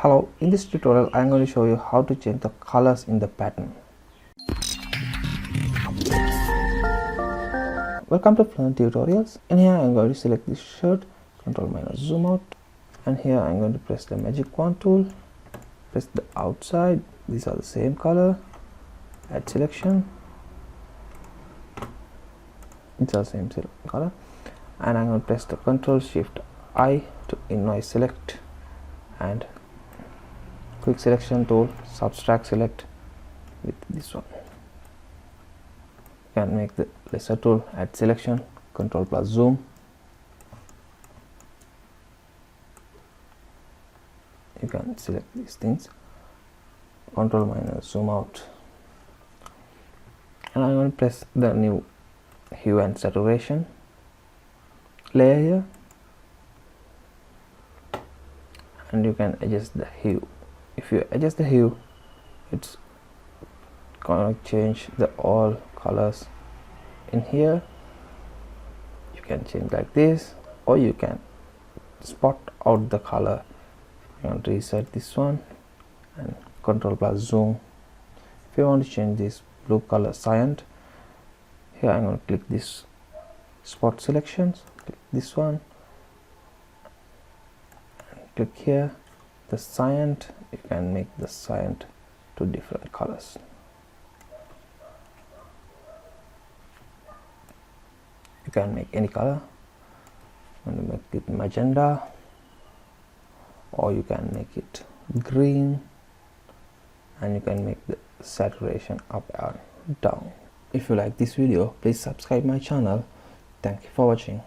Hello, in this tutorial I am going to show you how to change the colors in the pattern. Welcome to Fluent Tutorials. In here I am going to select this shirt, Ctrl minus zoom out, and here I am going to press the magic wand tool, press the outside, these are the same color, add selection, these are the same color, and I'm going to press the Ctrl Shift I to innoise select and quick selection tool, subtract select with this one. You can make the laser tool, add selection, Ctrl plus zoom. You can select these things, Ctrl minus zoom out, and I'm going to press the new hue and saturation layer here, and you can adjust the hue. If you adjust the hue, it's gonna change the all colors in here. You can change like this, or you can spot out the color. You want to reset this one and Ctrl plus zoom. If you want to change this blue color cyan, here I'm going to click this spot selections, click this one, and click here the cyan. You can make the cyan to different colors. You can make any color. I'm going to make it magenta, or you can make it green, and you can make the saturation up and down. If you like this video, please subscribe my channel. Thank you for watching.